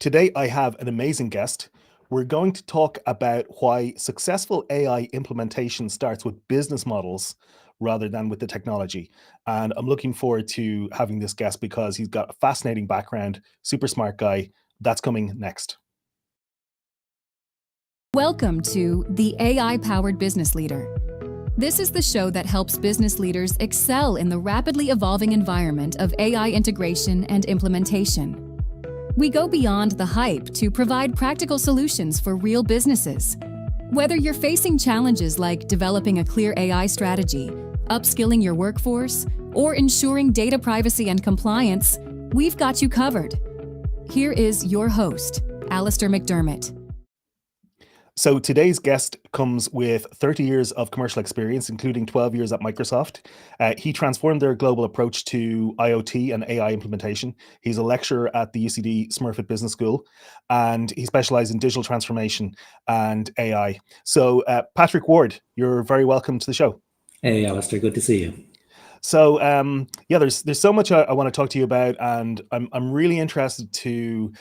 Today, I have an amazing guest. We're going to talk about why successful AI implementation starts with business models rather than with the technology. And I'm looking forward to having this guest because he's got a fascinating background, super smart guy. That's coming next. Welcome to the AI-powered business leader. This is the show that helps business leaders excel in the rapidly evolving environment of AI integration and implementation. We go beyond the hype to provide practical solutions for real businesses. Whether you're facing challenges like developing a clear AI strategy, upskilling your workforce, or ensuring data privacy and compliance, we've got you covered. Here is your host, Alistair McDermott. So today's guest comes with 30 years of commercial experience, including 12 years at Microsoft. He transformed their global approach to IoT and AI implementation. He's a lecturer at the UCD Smurfit Business School, and he specializes in digital transformation and AI. So Patrick Ward, you're very welcome to the show. Hey, Alistair, good to see you. So there's so much I want to talk to you about, and I'm really interested to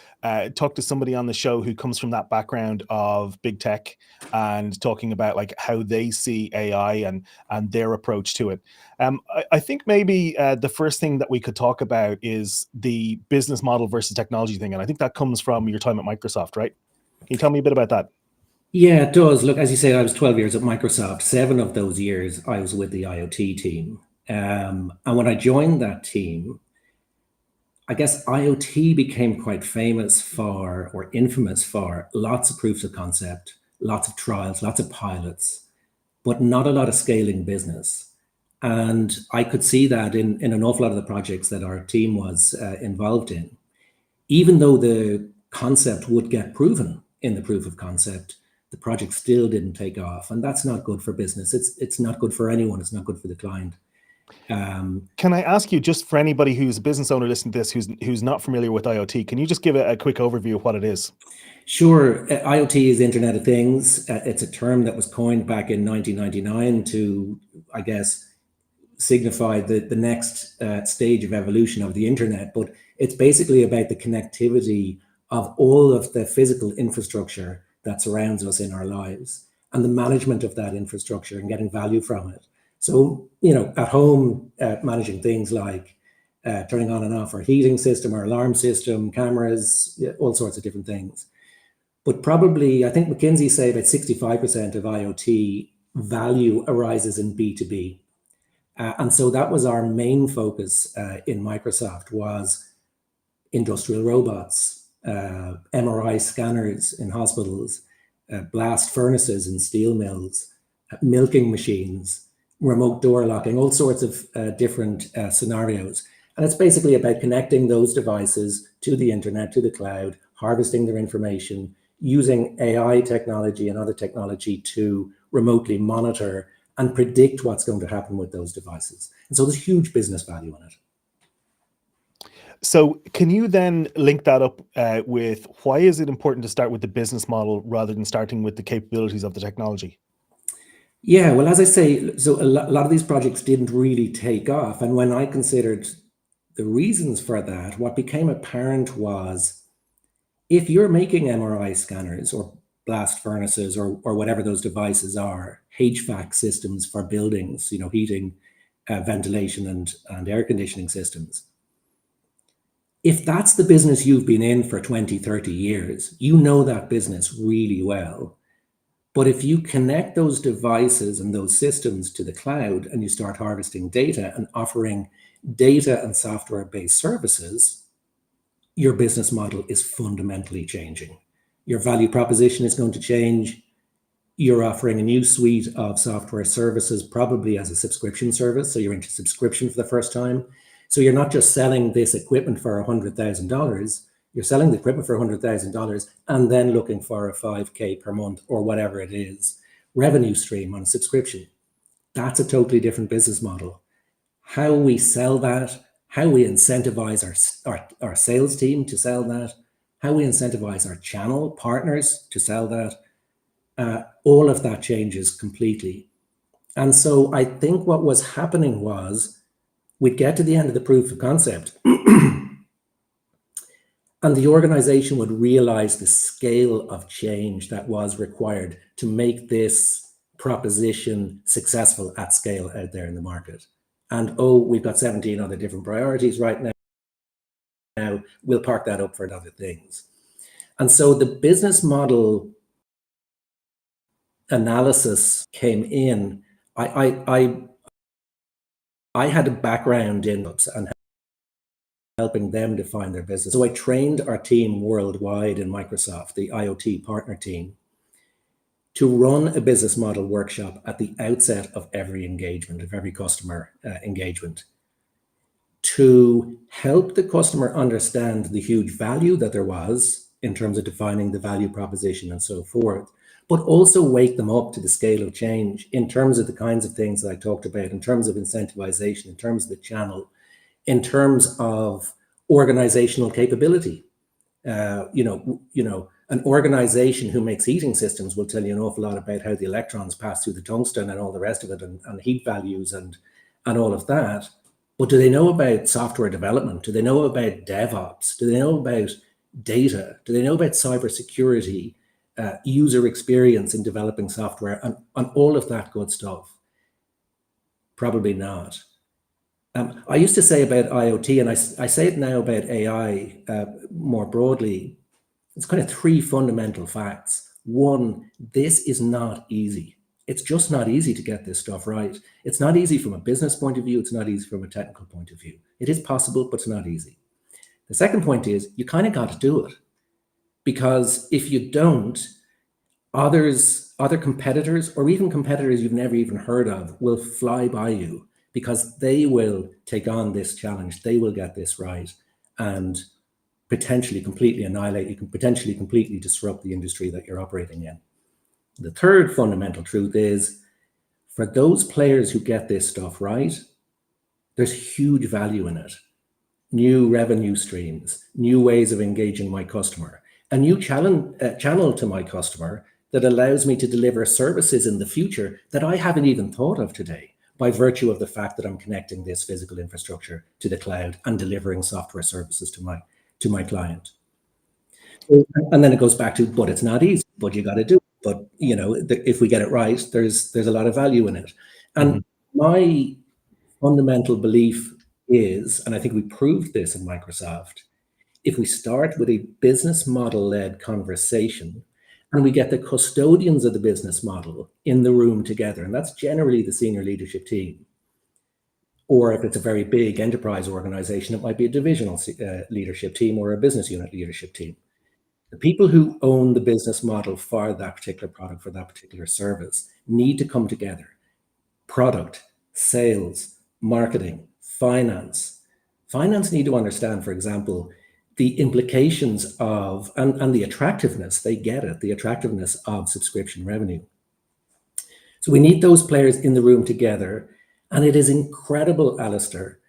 talk to somebody on the show who comes from that background of big tech and talking about like how they see AI and their approach to it. I think maybe the first thing that we could talk about is the business model versus technology thing, and I think that comes from your time at Microsoft, right? Can you tell me a bit about that? Yeah, it does. Look, as you say, I was 12 years at Microsoft. 7 of those years, I was with the IoT team. And when I joined that team, I guess IoT became quite famous for, or infamous for, lots of proofs of concept, lots of trials, lots of pilots, but not a lot of scaling business. And I could see that in an awful lot of the projects that our team was involved in. Even though the concept would get proven in the proof of concept, the project still didn't take off. And that's not good for business. It's not good for anyone. It's not good for the client. Can I ask you, just for anybody who's a business owner listening to this, who's not familiar with IoT, can you just give a quick overview of what it is? Sure. IoT is Internet of Things. It's a term that was coined back in 1999 to, I guess, signify the next stage of evolution of the internet. But it's basically about the connectivity of all of the physical infrastructure that surrounds us in our lives and the management of that infrastructure and getting value from it. So, at home, managing things like turning on and off our heating system, our alarm system, cameras, all sorts of different things. But probably, I think McKinsey say about 65% of IoT value arises in B2B. And so that was our main focus in Microsoft, was industrial robots, MRI scanners in hospitals, blast furnaces in steel mills, milking machines, remote door locking, all sorts of different scenarios. And it's basically about connecting those devices to the internet, to the cloud, harvesting their information, using AI technology and other technology to remotely monitor and predict what's going to happen with those devices. And so there's huge business value in it. So can you then link that up with why is it important to start with the business model rather than starting with the capabilities of the technology? Yeah, well, as I say, so a lot of these projects didn't really take off. And when I considered the reasons for that, what became apparent was if you're making MRI scanners or blast furnaces or whatever those devices are, HVAC systems for buildings, heating, ventilation and air conditioning systems. If that's the business you've been in for 20, 30 years, you know that business really well. But if you connect those devices and those systems to the cloud and you start harvesting data and offering data and software-based services, your business model is fundamentally changing. Your value proposition is going to change. You're offering a new suite of software services, probably as a subscription service. So you're into subscription for the first time. So you're not just selling this equipment for $100,000. You're selling the equipment for $100,000 and then looking for a $5,000 per month or whatever it is, revenue stream on a subscription. That's a totally different business model. How we sell that, how we incentivize our sales team to sell that, how we incentivize our channel partners to sell that, all of that changes completely. And so I think what was happening was we'd get to the end of the proof of concept And the organization would realize the scale of change that was required to make this proposition successful at scale out there in the market. And oh, we've got 17 other different priorities right now. Now we'll park that up for other things. And so the business model analysis came in. I had a background in and helping them define their business. So I trained our team worldwide in Microsoft, the IoT partner team, to run a business model workshop at the outset of every engagement, of every customer engagement, to help the customer understand the huge value that there was in terms of defining the value proposition and so forth, but also wake them up to the scale of change in terms of the kinds of things that I talked about, in terms of incentivization, in terms of the channel, in terms of organizational capability. An organization who makes heating systems will tell you an awful lot about how the electrons pass through the tungsten and all the rest of it, and heat values and all of that. But do they know about software development? Do they know about DevOps? Do they know about data? Do they know about cybersecurity, user experience in developing software, and all of that good stuff? Probably not. I used to say about IoT, and I say it now about AI more broadly, it's kind of three fundamental facts. One, this is not easy. It's just not easy to get this stuff right. It's not easy from a business point of view. It's not easy from a technical point of view. It is possible, but it's not easy. The second point is you kind of got to do it, because if you don't, other competitors, or even competitors you've never even heard of, will fly by you, because they will take on this challenge. They will get this right and potentially completely annihilate. You can potentially completely disrupt the industry that you're operating in. The third fundamental truth is, for those players who get this stuff right, there's huge value in it. New revenue streams, new ways of engaging my customer, a new channel to my customer that allows me to deliver services in the future that I haven't even thought of today, by virtue of the fact that I'm connecting this physical infrastructure to the cloud and delivering software services to my client. And then it goes back to, but it's not easy, but you got to do it. But if we get it right, there's a lot of value in it. And my fundamental belief is, and I think we proved this in Microsoft, if we start with a business model-led conversation, and we get the custodians of the business model in the room together, and that's generally the senior leadership team. Or if it's a very big enterprise organization, it might be a divisional leadership team or a business unit leadership team. The people who own the business model for that particular product, for that particular service, need to come together. Product, sales, marketing, finance. Finance need to understand, for example, the implications of, and the attractiveness, they get it, the attractiveness of subscription revenue. So we need those players in the room together. And it is incredible, Alistair.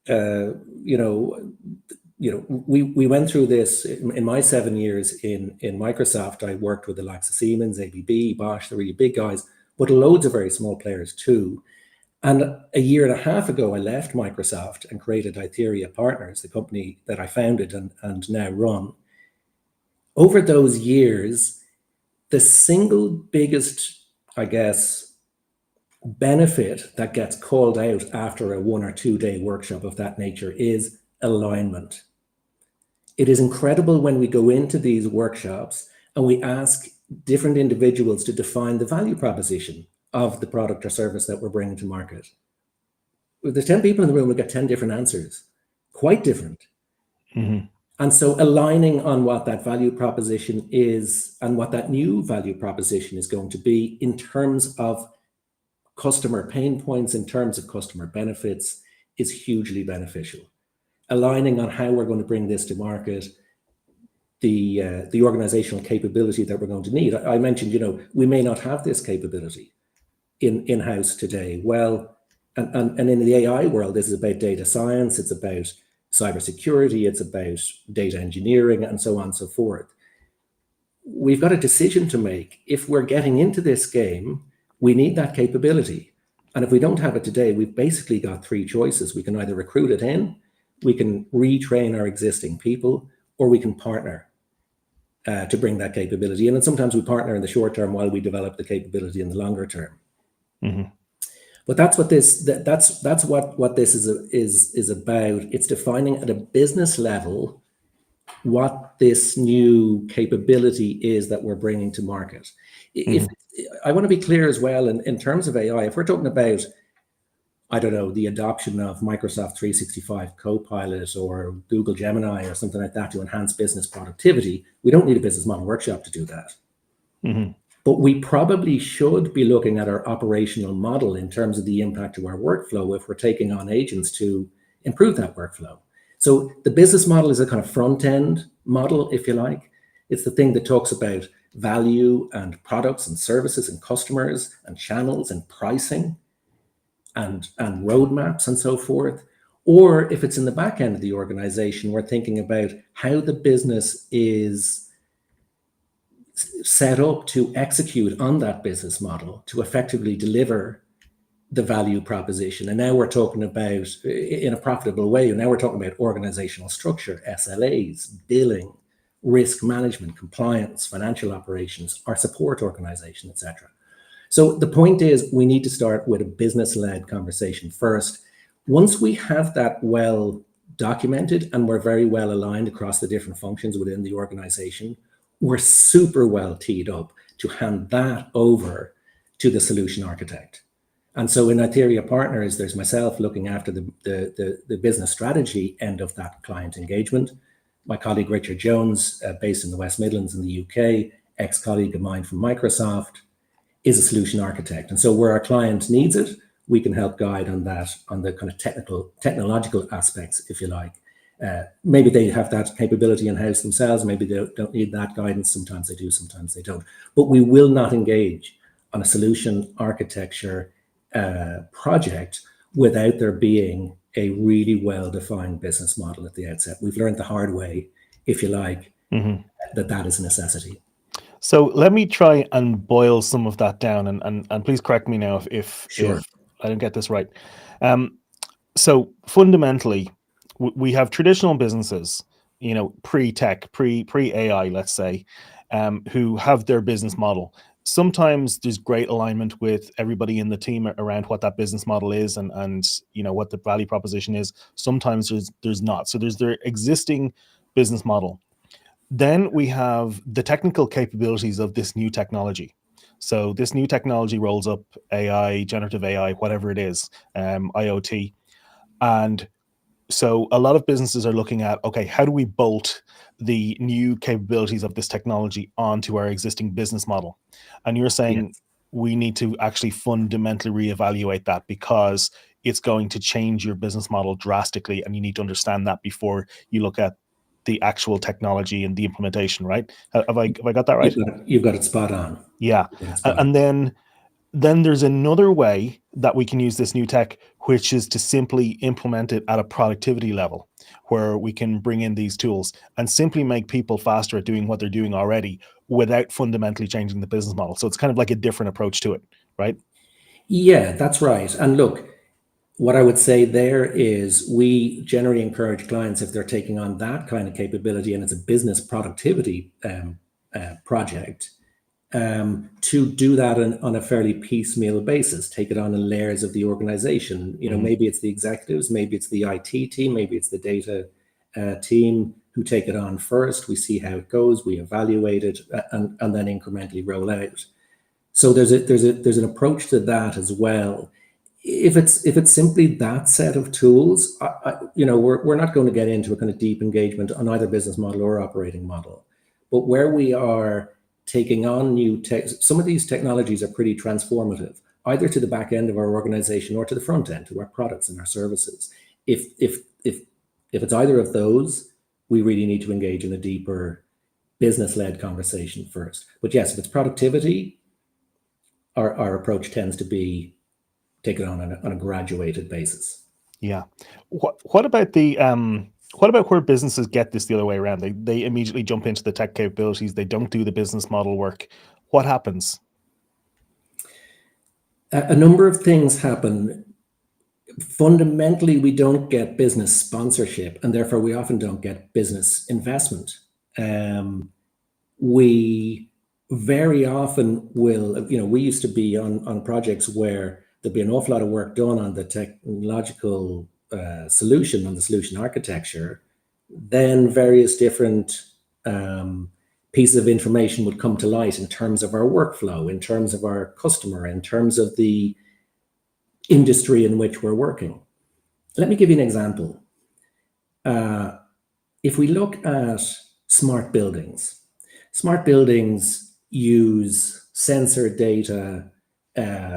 We went through this in my 7 years in Microsoft. I worked with the likes of Siemens, ABB, Bosch, the really big guys, but loads of very small players too. And a year and a half ago, I left Microsoft and created Aitheria Partners, the company that I founded and now run. Over those years, the single biggest, I guess, benefit that gets called out after a 1 or 2 day workshop of that nature is alignment. It is incredible when we go into these workshops and we ask different individuals to define the value proposition of the product or service that we're bringing to market. If there's 10 people in the room, we'll get 10 different answers, quite different. And so aligning on what that value proposition is and what that new value proposition is going to be in terms of customer pain points, in terms of customer benefits, is hugely beneficial. Aligning on how we're going to bring this to market, the organizational capability that we're going to need. I mentioned, we may not have this capability in-house today. Well, and in the AI world, this is about data science, it's about cybersecurity, it's about data engineering, and so on and so forth. We've got a decision to make. If we're getting into this game, we need that capability. And if we don't have it today, we've basically got three choices. We can either recruit it in, we can retrain our existing people, or we can partner to bring that capability. And then sometimes we partner in the short term while we develop the capability in the longer term. Mm-hmm. But that's what what this is about. It's defining at a business level what this new capability is that we're bringing to market. If I want to be clear as well, in terms of AI, if we're talking about, I don't know, the adoption of Microsoft 365 Copilot or Google Gemini or something like that to enhance business productivity, we don't need a business model workshop to do that. Mm-hmm. But we probably should be looking at our operational model in terms of the impact to our workflow if we're taking on agents to improve that workflow. So the business model is a kind of front-end model, if you like. It's the thing that talks about value and products and services and customers and channels and pricing and roadmaps and so forth. Or if it's in the back end of the organization, we're thinking about how the business is set up to execute on that business model to effectively deliver the value proposition. And now we're talking about, in a profitable way, now we're talking about organizational structure, SLAs, billing, risk management, compliance, financial operations, our support organization, etc. So the point is, we need to start with a business-led conversation first. Once we have that well documented and we're very well aligned across the different functions within the organization, we're super well teed up to hand that over to the solution architect. And so in Aitheria Partners, there's myself looking after the business strategy end of that client engagement. My colleague Richard Jones, based in the West Midlands in the UK, ex-colleague of mine from Microsoft, is a solution architect. And so where our client needs it, we can help guide on that, on the kind of technological aspects, if you like. Maybe they have that capability in-house themselves. Maybe they don't need that guidance. Sometimes they do, sometimes they don't. But we will not engage on a solution architecture project without there being a really well-defined business model at the outset. We've learned the hard way, if you like, that is a necessity. So let me try and boil some of that down, and please correct me now if I don't get this right. So fundamentally, we have traditional businesses, you know, pre-tech, pre-AI, let's say, who have their business model. Sometimes there's great alignment with everybody in the team around what that business model is and you know what the value proposition is. Sometimes there's not. So there's their existing business model. Then we have the technical capabilities of this new technology. So this new technology rolls up AI, generative AI, whatever it is, IoT. And so a lot of businesses are looking at, okay, how do we bolt the new capabilities of this technology onto our existing business model? And you're saying we need to actually fundamentally reevaluate that because it's going to change your business model drastically, and you need to understand that before you look at the actual technology and the implementation, right? Have I got that right? You've got it spot on. Yeah. And then there's another way that we can use this new tech, which is to simply implement it at a productivity level, where we can bring in these tools and simply make people faster at doing what they're doing already without fundamentally changing the business model. So it's kind of like a different approach to it, right? Yeah, that's right. And look, what I would say there is we generally encourage clients, if they're taking on that kind of capability and it's a business productivity project, to do that on a fairly piecemeal basis, take it on in layers of the organization. You know, maybe it's the executives, maybe it's the IT team, maybe it's the data team who take it on first. We see how it goes, we evaluate it, and then incrementally roll out. So there's an approach to that as well. If it's simply that set of tools, you know, we're not going to get into a kind of deep engagement on either business model or operating model. But where we are taking on new tech, some of these technologies are pretty transformative, either to the back end of our organization or to the front end, to our products and our services. If it's either of those, we really need to engage in a deeper business-led conversation first. But yes, if it's productivity, our approach tends to be take it on a graduated basis. Yeah. What about the what about where businesses get this the other way around? They immediately jump into the tech capabilities. They don't do the business model work. What happens? A number of things happen. fundamentally, we don't get business sponsorship, and therefore we often don't get business investment. We very often will, we used to be on projects where there'd be an awful lot of work done on the technological solution, on the solution architecture. Then various different pieces of information would come to light in terms of our workflow, in terms of our customer, in terms of the industry in which we're working. Let me give you an example. If we look at smart buildings use sensor data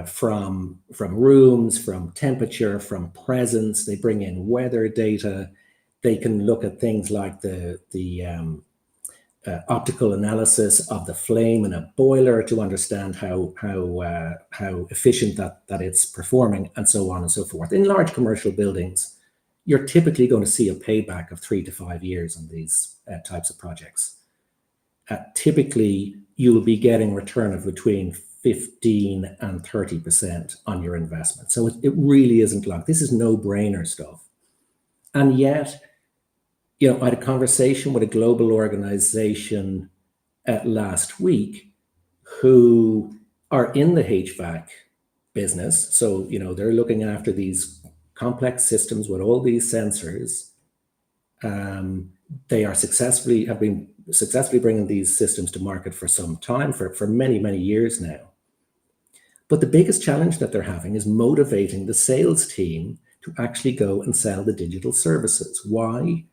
from rooms, from temperature, from presence. They bring in weather data. They can look at things like the optical analysis of the flame in a boiler to understand how efficient that it's performing, and so on and so forth. In large commercial buildings, you're typically going to see a payback of 3 to 5 years on these types of projects. Typically, you will be getting return of between 15 and 30% on your investment. So it really isn't long. This is no-brainer stuff. And yet, I had a conversation with a global organization last week who are in the HVAC business. So, they're looking after these complex systems with all these sensors. They have been successfully bringing these systems to market for some time, for many, many years now. But the biggest challenge that they're having is motivating the sales team to actually go and sell the digital services. Why?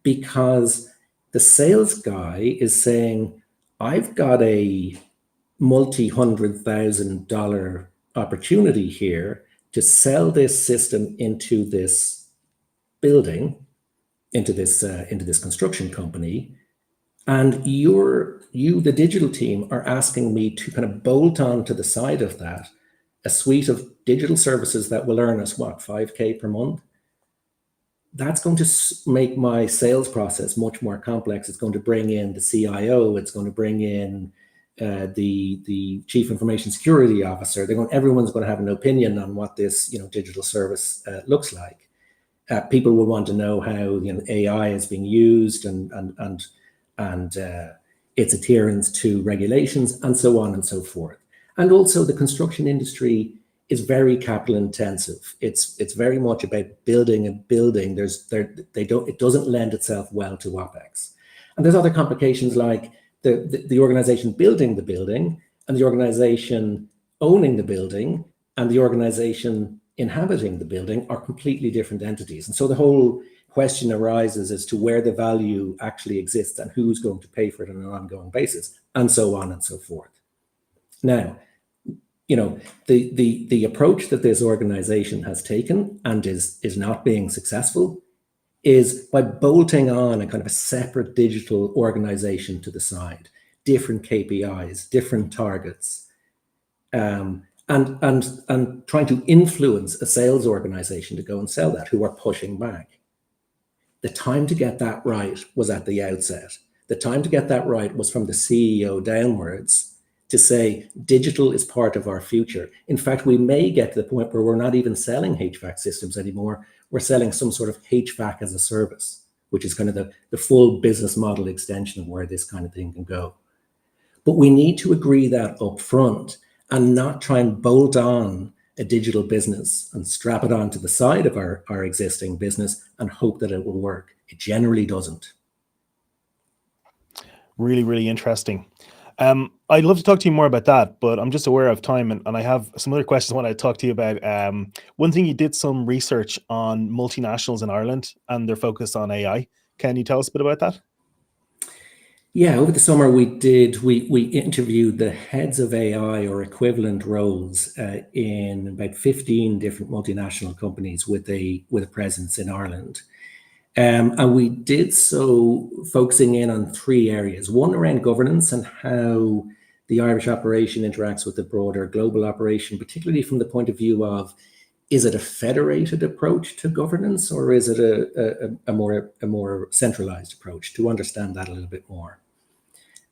Because the sales guy is saying, I've got a multi-$100,000 opportunity here to sell this system into this building, into this construction company, and you, the digital team, are asking me to kind of bolt on to the side of that a suite of digital services that will earn us, what, $5,000 per month? That's going to make my sales process much more complex. It's going to bring in the CIO. It's going to bring in the chief information security officer. Everyone's going to have an opinion on what this digital service looks like. People will want to know how AI is being used and its adherence to regulations, and so on and so forth. And also, the construction industry is very capital intensive. It's very much about building a building. It doesn't lend itself well to OpEx. And there's other complications like the organization building the building, and the organization owning the building, and the organization inhabiting the building are completely different entities. And so the whole question arises as to where the value actually exists and who's going to pay for it on an ongoing basis, and so on and so forth. Now, the approach that this organization has taken and is not being successful is by bolting on a kind of a separate digital organization to the side, different KPIs, different targets, and trying to influence a sales organization to go and sell that, who are pushing back. The time to get that right was at the outset. The time to get that right was from the CEO downwards, to say digital is part of our future. In fact, we may get to the point where we're not even selling HVAC systems anymore. We're selling some sort of HVAC as a service, which is kind of the full business model extension of where this kind of thing can go. But we need to agree that up front and not try and bolt on a digital business and strap it onto the side of our existing business and hope that it will work. It generally doesn't. Really, really interesting. I'd love to talk to you more about that, but I'm just aware of time, and I have some other questions I want to talk to you about. One thing, you did some research on multinationals in Ireland and their focus on AI. Can you tell us a bit about that? Yeah, over the summer we interviewed the heads of AI or equivalent roles in about 15 different multinational companies with a presence in Ireland. And we did so focusing in on 3 areas. One around governance and how the Irish operation interacts with the broader global operation, particularly from the point of view of, is it a federated approach to governance, or is it a more centralized approach? To understand that a little bit more.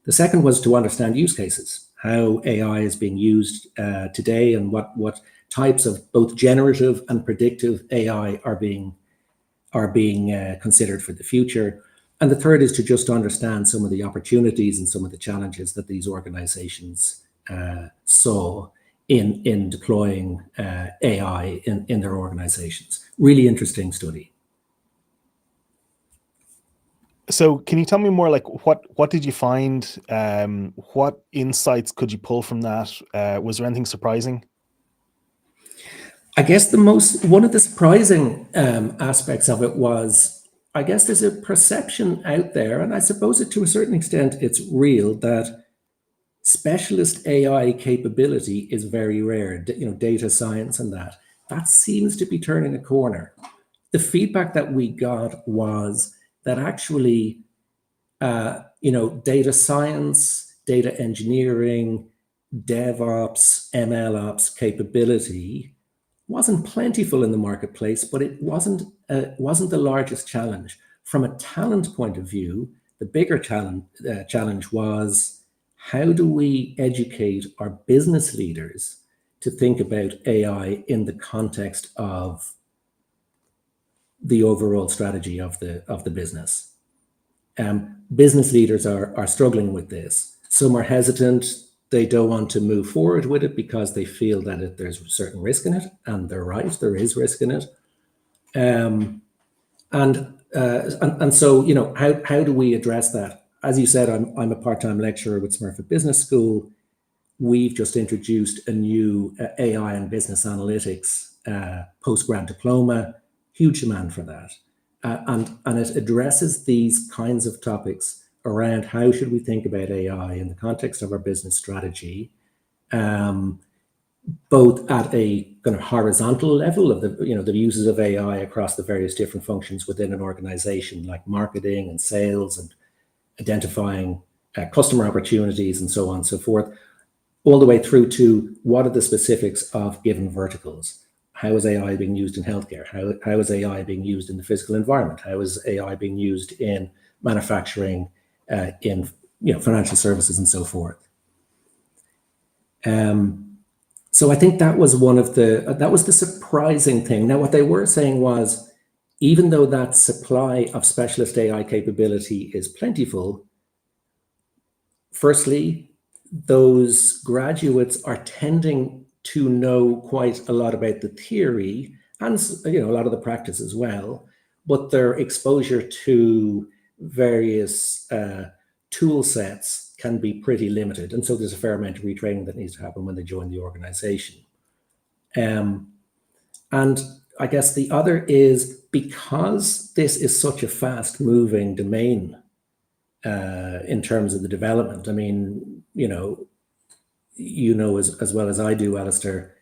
The second was to understand use cases, how AI is being used today, and what types of both generative and predictive AI are being considered for the future. And the third is to just understand some of the opportunities and some of the challenges that these organizations saw in deploying AI in their organizations. Really interesting study. So can you tell me more, like what did you find? What insights could you pull from that? Was there anything surprising? I guess one of the surprising aspects of it was, I guess there's a perception out there, and I suppose to a certain extent it's real, that specialist AI capability is very rare. Data science and that seems to be turning a corner. The feedback that we got was that actually, data science, data engineering, DevOps, MLOps capability wasn't plentiful in the marketplace, but it wasn't the largest challenge. From a talent point of view, the bigger challenge was, how do we educate our business leaders to think about AI in the context of the overall strategy of the business? Business leaders are struggling with this. Some are hesitant. They don't want to move forward with it because they feel that there's a certain risk in it, and they're right, there is risk in it. And so, how do we address that? As you said, I'm a part-time lecturer with Smurfit Business School. We've just introduced a new AI and business analytics post-grad diploma. Huge demand for that. And it addresses these kinds of topics around how should we think about AI in the context of our business strategy, both at a kind of horizontal level of the uses of AI across the various different functions within an organization, like marketing and sales and identifying customer opportunities and so on and so forth, all the way through to what are the specifics of given verticals. How is AI being used in healthcare? How is AI being used in the physical environment? How is AI being used in manufacturing, in financial services and so forth? So I think that was the surprising thing. Now, what they were saying was, even though that supply of specialist AI capability is plentiful, firstly, those graduates are tending to know quite a lot about the theory and a lot of the practice as well, but their exposure to various tool sets can be pretty limited, and so there's a fair amount of retraining that needs to happen when they join the organization. And I guess the other is, because this is such a fast-moving domain in terms of the development. I mean, as well as I do, Alistair,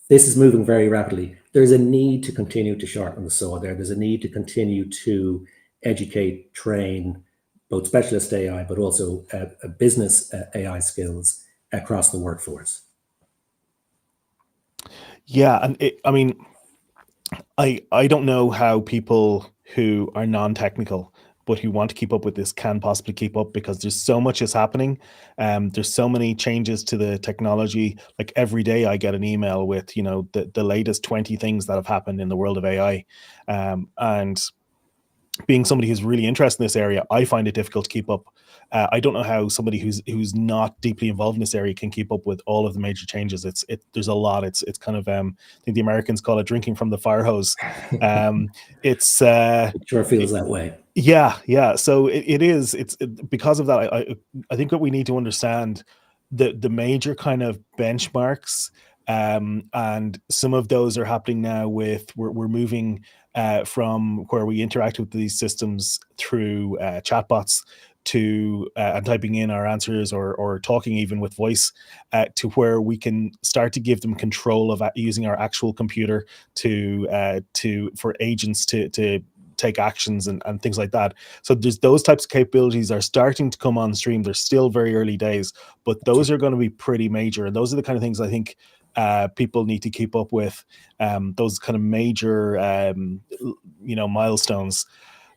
this is moving very rapidly. There's a need to continue to sharpen the saw there. There's a need to continue to educate, train both specialist AI, but also business AI skills across the workforce. Yeah, and I don't know how people who are non-technical but who want to keep up with this can possibly keep up, because there's so much is happening. There's so many changes to the technology. Like every day I get an email with, the latest 20 things that have happened in the world of AI. And being somebody who's really interested in this area, I find it difficult to keep up. I don't know how somebody who's not deeply involved in this area can keep up with all of the major changes. There's a lot. It's kind of I think the Americans call it drinking from the fire hose. It sure feels that way. Yeah. So it is. Because of that. I think what we need to understand, the major kind of benchmarks, and some of those are happening now. We're moving from where we interact with these systems through chatbots to and typing in our answers or talking even with voice, to where we can start to give them control of using our actual computer for agents to take actions and things like that. So there's those types of capabilities are starting to come on stream. They're still very early days, but those are going to be pretty major. And those are the kind of things I think people need to keep up with, those kind of major, milestones.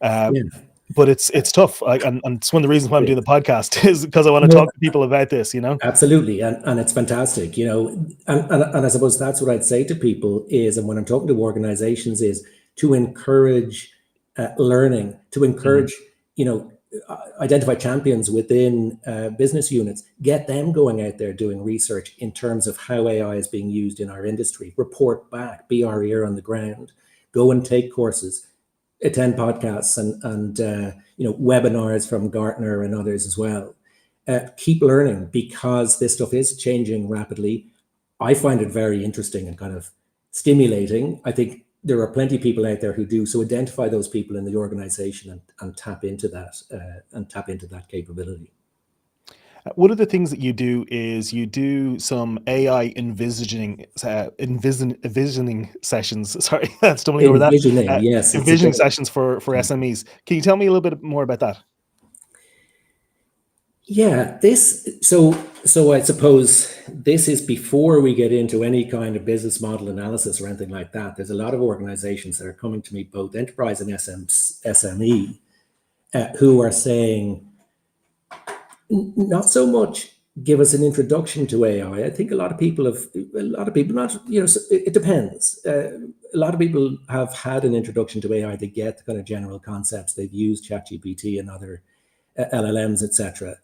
Yeah. but it's tough. And it's one of the reasons why I'm doing the podcast is because I want to No, talk to people about this, you know? absolutely, and it's fantastic, you know, and I suppose that's what I'd say to people is, and when I'm talking to organizations, is to encourage learning, to Mhm. encourage, you know, identify champions within business units, get them going out there doing research in terms of how AI is being used in our industry, report back, be our ear on the ground, go and take courses, attend podcasts and you know, webinars from Gartner and others as well. Keep learning because this stuff is changing rapidly. I find it very interesting and kind of stimulating. I think there are plenty of people out there who do. So identify those people in the organization and tap into that capability. One of the things that you do is you do some AI envisioning sessions. Sorry, stumbling over that. Envisioning, yes, it's a Envisioning great. sessions for SMEs. Can you tell me a little bit more about that? Yeah, so I suppose this is before we get into any kind of business model analysis or anything like that. There's a lot of organizations that are coming to me, both enterprise and SME, who are saying, not so much give us an introduction to AI. I think a lot of people not, you know, it depends. A lot of people have had an introduction to AI. They get the kind of general concepts. They've used ChatGPT and other LLMs, etc.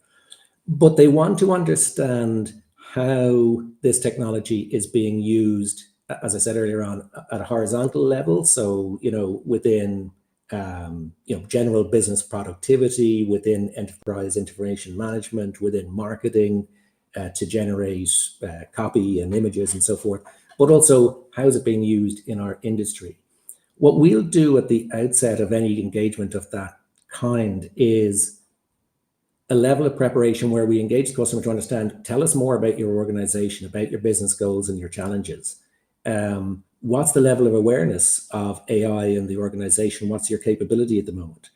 But they want to understand how this technology is being used, as I said earlier on, at a horizontal level. So, you know, within you know, general business productivity, within enterprise information management, within marketing, to generate copy and images and so forth, but also how is it being used in our industry. What we'll do at the outset of any engagement of that kind is a level of preparation where we engage the customer to understand, tell us more about your organization, about your business goals and your challenges. What's the level of awareness of AI in the organization? What's your capability at the moment?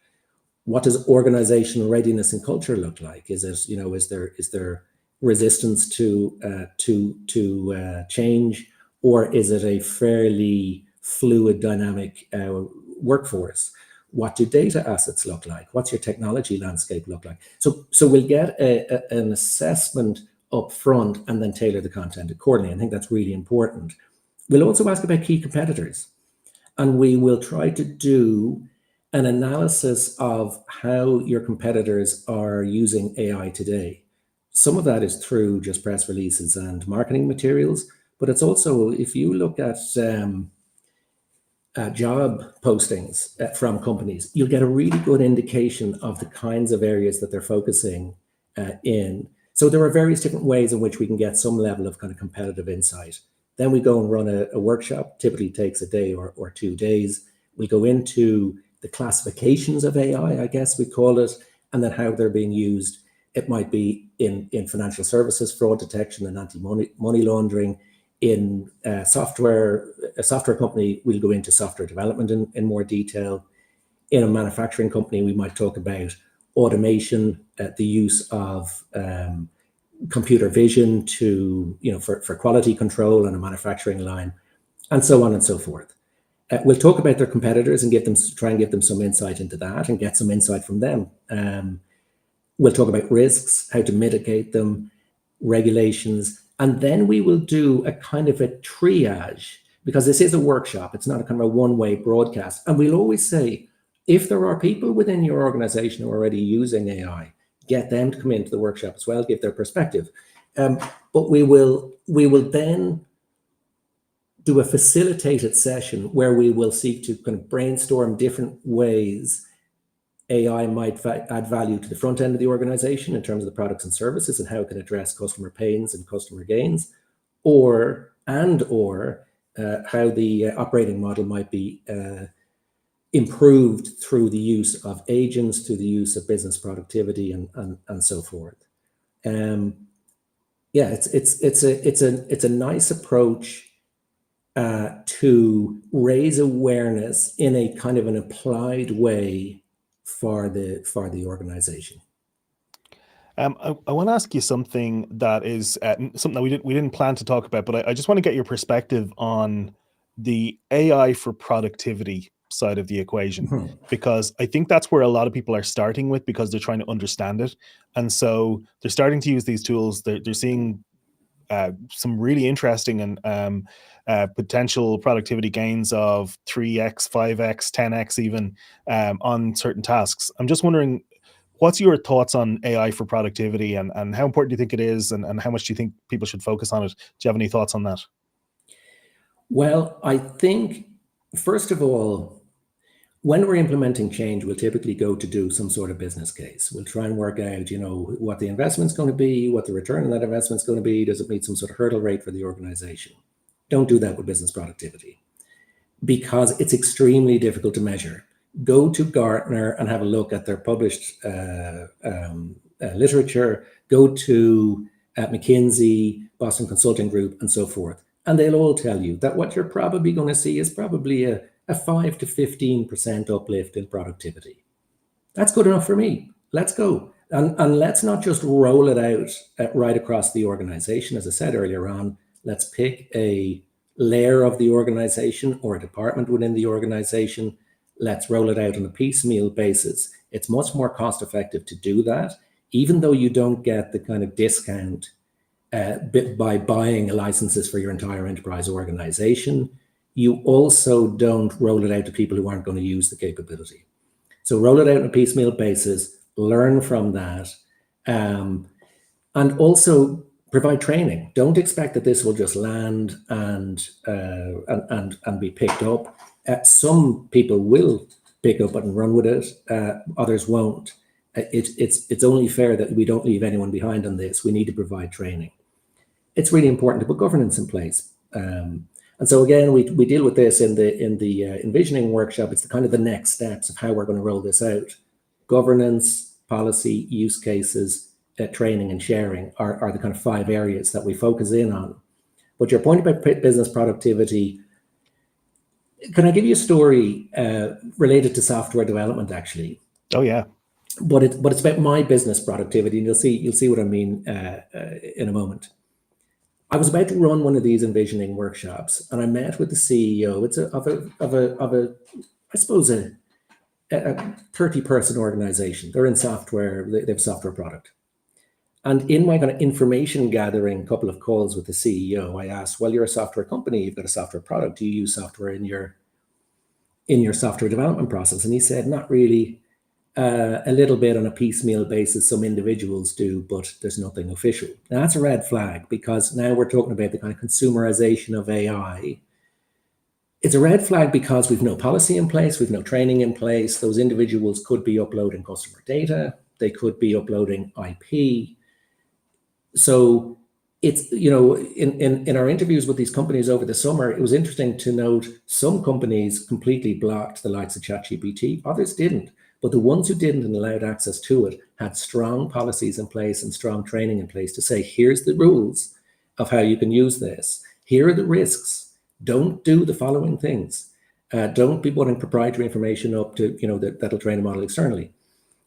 What does organizational readiness and culture look like? Is it, you know, is there resistance to change, or is it a fairly fluid, dynamic workforce? What do data assets look like? What's your technology landscape look like? So we'll get an assessment up front and then tailor the content accordingly. I think that's really important. We'll also ask about key competitors, and we will try to do an analysis of how your competitors are using AI today. Some of that is through just press releases and marketing materials, but it's also, if you look at job postings from companies, you'll get a really good indication of the kinds of areas that they're focusing in. So there are various different ways in which we can get some level of kind of competitive insight. Then we go and run a workshop, typically takes a day or 2 days. We go into the classifications of AI, I guess we call it, and then how they're being used. It might be in financial services, fraud detection and anti-money laundering. In a software company, we'll go into software development in more detail. In a manufacturing company, we might talk about automation, the use of computer vision to, you know, for quality control on a manufacturing line, and so on and so forth. We'll talk about their competitors and try and give them some insight into that and get some insight from them. We'll talk about risks, how to mitigate them, regulations, and then we will do a kind of a triage, because this is a workshop. It's not a kind of a one-way broadcast. And we'll always say, if there are people within your organization who are already using AI, get them to come into the workshop as well, give their perspective. But we will then do a facilitated session where we will seek to kind of brainstorm different ways AI might add value to the front end of the organization in terms of the products and services and how it can address customer pains and customer gains, or how the operating model might be improved through the use of agents, through the use of business productivity and so forth. Yeah, it's a nice approach to raise awareness in a kind of an applied way for the organization. I want to ask you something that is something that we didn't plan to talk about, but I just want to get your perspective on the AI for productivity side of the equation, Mhm. because I think that's where a lot of people are starting with, because they're trying to understand it. And so they're starting to use these tools. They're seeing some really interesting and potential productivity gains of 3x, 5x, 10x even on certain tasks. I'm just wondering, what's your thoughts on AI for productivity, and how important do you think it is, and how much do you think people should focus on it? Do you have any thoughts on that? Well, I think, first of all, when we're implementing change, we'll typically go to do some sort of business case. We'll try and work out, what the investment's going to be, what the return on that investment's going to be. Does it meet some sort of hurdle rate for the organization? Don't do that with business productivity, because it's extremely difficult to measure. Go to Gartner and have a look at their published literature. Go to McKinsey, Boston Consulting Group, and so forth. And they'll all tell you that what you're probably going to see is probably a 5 to 15% uplift in productivity. That's good enough for me. Let's go. And let's not just roll it out right across the organization. As I said earlier on, let's pick a layer of the organization or a department within the organization. Let's roll it out on a piecemeal basis. It's much more cost effective to do that, even though you don't get the kind of discount by buying licenses for your entire enterprise organization. You also don't roll it out to people who aren't going to use the capability. So roll it out on a piecemeal basis, learn from that, and also provide training. Don't expect that this will just land and be picked up. Some people will pick up and run with it. Others won't. It's only fair that we don't leave anyone behind on this. We need to provide training. It's really important to put governance in place. And so again, we deal with this in the envisioning workshop. It's the kind of the next steps of how we're going to roll this out. Governance, policy, use cases, training, and sharing are the kind of 5 areas that we focus in on. But your point about business productivity, can I give you a story related to software development, actually? Oh yeah. But it's about my business productivity, and you'll see what I mean in a moment. I was about to run one of these envisioning workshops, and I met with the CEO. It's of a I suppose a 30-person organization. They're in software. They have a software product. And in my kind of information gathering couple of calls with the CEO, I asked, well, you're a software company. You've got a software product. Do you use software in your software development process? And he said, not really. A little bit on a piecemeal basis, some individuals do, but there's nothing official. Now, that's a red flag, because now we're talking about the kind of consumerization of AI. It's a red flag because we've no policy in place, we've no training in place. Those individuals could be uploading customer data, they could be uploading IP. So it's, in our interviews with these companies over the summer, it was interesting to note some companies completely blocked the likes of ChatGPT, others didn't. But the ones who didn't and allowed access to it had strong policies in place and strong training in place to say, here's the rules of how you can use this. Here are the risks. Don't do the following things. Don't be putting proprietary information up to, that'll train a model externally.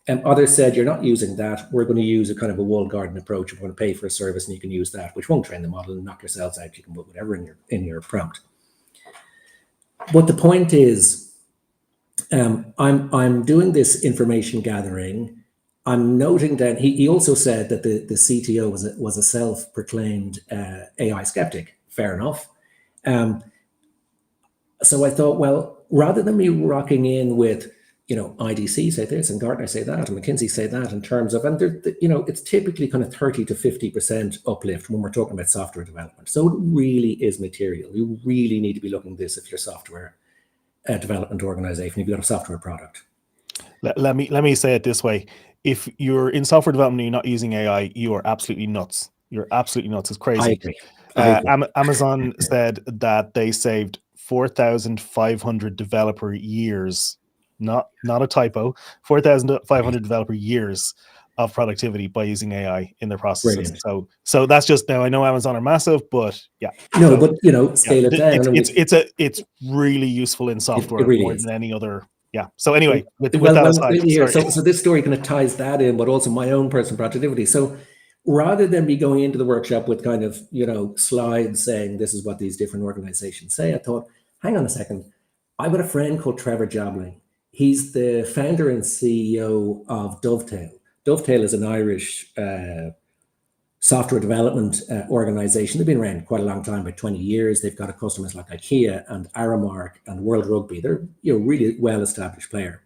And others said, you're not using that. We're going to use a kind of a walled garden approach. We're going to pay for a service and you can use that, which won't train the model and knock yourselves out. You can put whatever in your prompt. But the point is, I'm doing this information gathering. I'm noting that he also said that the CTO was a self-proclaimed AI skeptic. Fair enough. So I thought, well, rather than me rocking in with, IDC say this and Gartner say that and McKinsey say that in terms of, and it's typically kind of 30 to 50% uplift when we're talking about software development. So it really is material. You really need to be looking at this if you're software development organization, if you've got a software product. Let me say it this way. If you're in software development and you're not using AI, you are absolutely nuts. You're absolutely nuts. It's crazy. I agree. Amazon said that they saved 4,500 developer years, not a typo, 4,500 developer years of productivity by using AI in their processes. Brilliant. So that's just, now I know Amazon are massive, but yeah. No, but scale it down. It's really useful in software, it really more is. than any other. Yeah. So anyway, with that well, aside, so this story kind of ties that in, but also my own personal productivity. So rather than me going into the workshop with kind of, slides saying this is what these different organizations say, I thought, hang on a second. I've got a friend called Trevor Jobling. He's the founder and CEO of Dovetail. Dovetail is an Irish software development organization. They've been around quite a long time, about 20 years. They've got customers like IKEA and Aramark and World Rugby. They're really well-established player.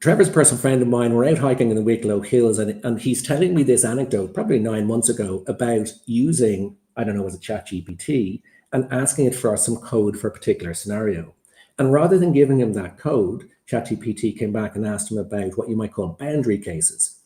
Trevor's a personal friend of mine. We're out hiking in the Wicklow Hills, and he's telling me this anecdote probably 9 months ago about using, I don't know, was it ChatGPT, and asking it for some code for a particular scenario. And rather than giving him that code, ChatGPT came back and asked him about what you might call boundary cases.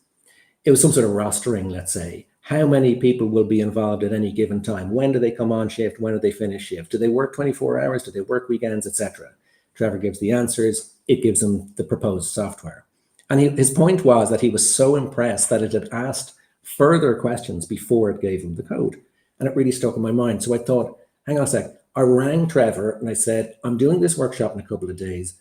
It was some sort of rostering, let's say. How many people will be involved at any given time? When do they come on shift? When do they finish shift? Do they work 24 hours? Do they work weekends, etc.? Trevor gives the answers. It gives him the proposed software. And his point was that he was so impressed that it had asked further questions before it gave him the code. And it really stuck in my mind. So I thought, hang on a sec. I rang Trevor and I said, I'm doing this workshop in a couple of days.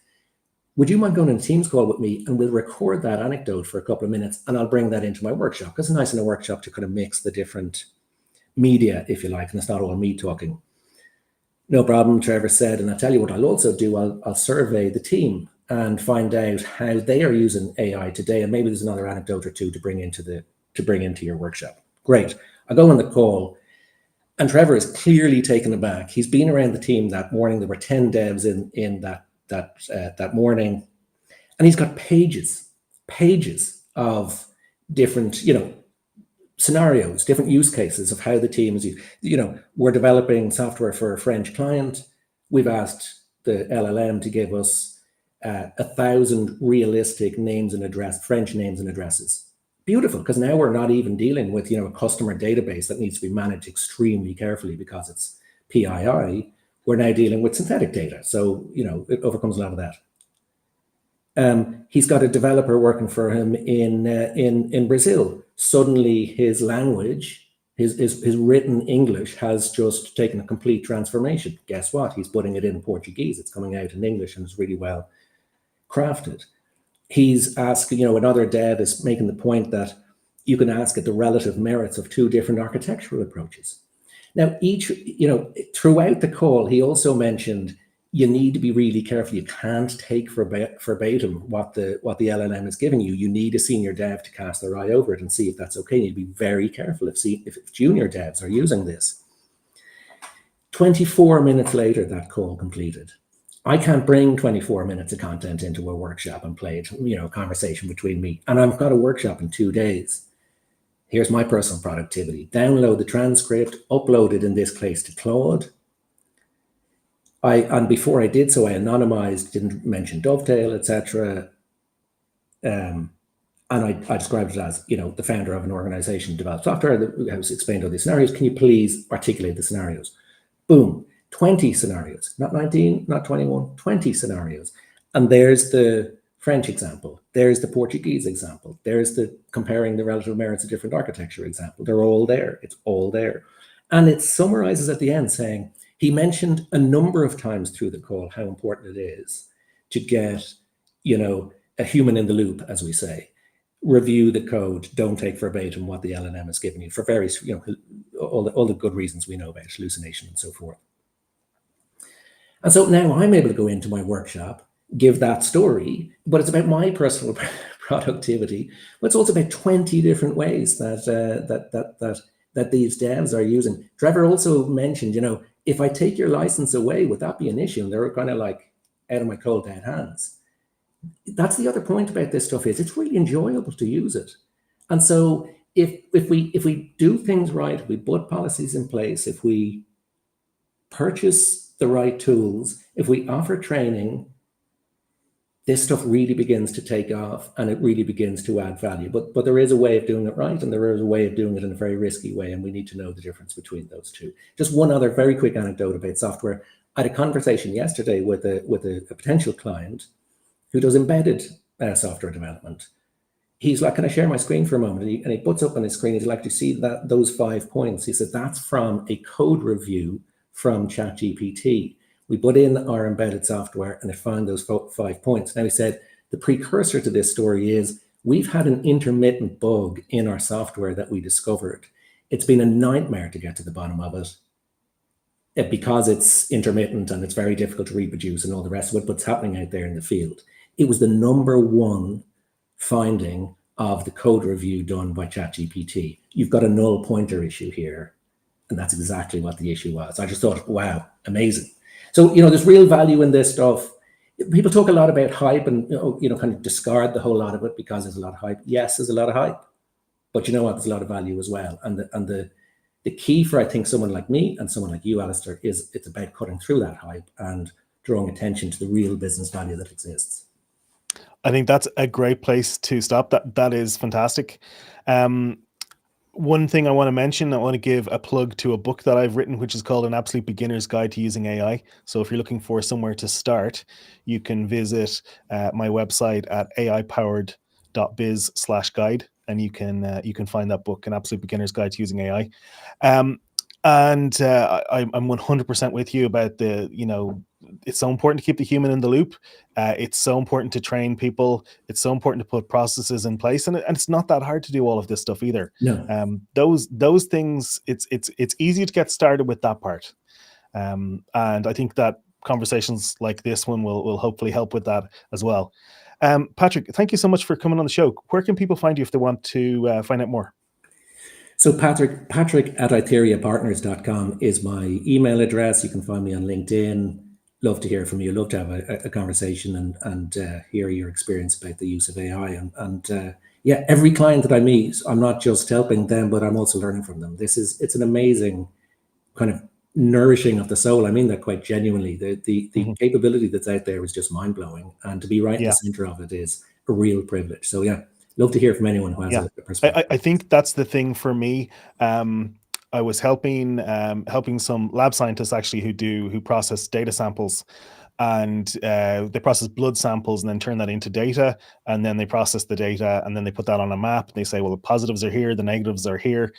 Would you mind going on a Teams call with me, and we'll record that anecdote for a couple of minutes, and I'll bring that into my workshop. Because it's nice in a workshop to kind of mix the different media, if you like, and it's not all me talking. No problem, Trevor said, and I'll tell you what I'll also do. I'll survey the team and find out how they are using AI today, and maybe there's another anecdote or two to bring into your workshop. Great. I go on the call, and Trevor is clearly taken aback. He's been around the team that morning. There were 10 devs in that morning, and he's got pages of different scenarios, different use cases of how the team is used. We're developing software for a French client. We've asked the LLM to give us 1,000 realistic French names and addresses. Beautiful, because now we're not even dealing with a customer database that needs to be managed extremely carefully because it's PII. We're now dealing with synthetic data, so it overcomes a lot of that. He's got a developer working for him in Brazil. Suddenly, his language, his written English, has just taken a complete transformation. Guess what? He's putting it in Portuguese. It's coming out in English, and it's really well crafted. He's asking, another dev is making the point that you can ask it the relative merits of 2 different architectural approaches. Now, throughout the call, he also mentioned you need to be really careful. You can't take verbatim what the LLM is giving you. You need a senior dev to cast their eye over it and see if that's okay. You need to be very careful if junior devs are using this. 24 minutes later, that call completed. I can't bring 24 minutes of content into a workshop and play it, a conversation between me. And I've got a workshop in 2 days. Here's my personal productivity. Download the transcript, upload it in this case to Claude. And before I did so, I anonymized, didn't mention Dovetail, etc. And I described it as, the founder of an organization developed software that has explained all these scenarios. Can you please articulate the scenarios? Boom, 20 scenarios, not 19, not 21, 20 scenarios. And there's the French example. There's the Portuguese example. There's the comparing the relative merits of different architecture example. They're all there. It's all there. And it summarizes at the end saying, he mentioned a number of times through the call how important it is to get, a human in the loop, as we say. Review the code. Don't take verbatim what the LLM has given you for various, all the good reasons we know about hallucination and so forth. And so now I'm able to go into my workshop, give that story, but it's about my personal productivity. But it's also about 20 different ways that these devs are using. Trevor also mentioned, if I take your license away, would that be an issue? And they're kind of like out of my cold dead hands. That's the other point about this stuff is it's really enjoyable to use it. And so if we do things right, if we put policies in place, if we purchase the right tools, if we offer training, this stuff really begins to take off and it really begins to add value. But there is a way of doing it right, and there is a way of doing it in a very risky way, and we need to know the difference between those two. Just one other very quick anecdote about software. I had a conversation yesterday with a potential client who does embedded software development. He's like, can I share my screen for a moment? And he puts up on his screen, he's like, to see those 5 points. He said, that's from a code review from ChatGPT. We put in our embedded software and it found those 5 points. Now he said, the precursor to this story is we've had an intermittent bug in our software that we discovered. It's been a nightmare to get to the bottom of it. because it's intermittent and it's very difficult to reproduce and all the rest of it, what's happening out there in the field. It was the #1 finding of the code review done by ChatGPT. You've got a null pointer issue here. And that's exactly what the issue was. I just thought, wow, amazing. So, there's real value in this stuff. People talk a lot about hype and, kind of discard the whole lot of it because there's a lot of hype. Yes, there's a lot of hype, but you know what? There's a lot of value as well. And the key for, I think, someone like me and someone like you, Alistair, is it's about cutting through that hype and drawing attention to the real business value that exists. I think that's a great place to stop. That is fantastic. One thing I want to mention, I want to give a plug to a book that I've written, which is called An Absolute Beginner's Guide to Using AI. So if you're looking for somewhere to start, you can visit my website at aipowered.biz/guide, and you can find that book, An Absolute Beginner's Guide to Using AI. I'm 100% with you about it's so important to keep the human in the loop. It's so important to train people. It's so important to put processes in place, and it's not that hard to do all of this stuff either. No. Those things, it's easy to get started with that part. And I think that conversations like this one will hopefully help with that as well. Patrick, thank you so much for coming on the show. Where can people find you if they want to find out more? So Patrick at AitheriaPartners.com is my email address. You can find me on LinkedIn. Love to hear from you. Love to have a conversation and hear your experience about the use of AI. And every client that I meet, I'm not just helping them, but I'm also learning from them. It's an amazing kind of nourishing of the soul. I mean that quite genuinely. The capability that's out there is just mind blowing, and to be right in the center of it is a real privilege. So love to hear from anyone who has a perspective. I think that's the thing for me. I was helping some lab scientists actually who process data samples, and they process blood samples and then turn that into data, and then they process the data and then they put that on a map. They say, well, the positives are here, the negatives are here,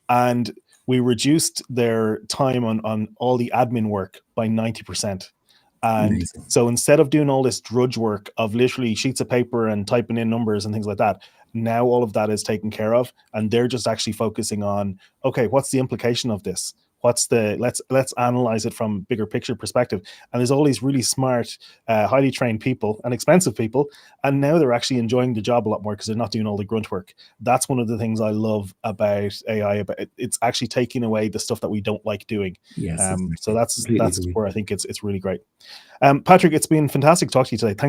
and we reduced their time on all the admin work by 90%. And amazing. So instead of doing all this drudge work of literally sheets of paper and typing in numbers and things like that, now all of that is taken care of, and they're just actually focusing on, okay, what's the implication of this? Let's analyze it from a bigger picture perspective. And there's all these really smart, highly trained people and expensive people, and now they're actually enjoying the job a lot more because they're not doing all the grunt work. That's one of the things I love about AI. It's actually taking away the stuff that we don't like doing. Yes, so that's where I think it's really great. Patrick, it's been fantastic talking to you today. Thanks.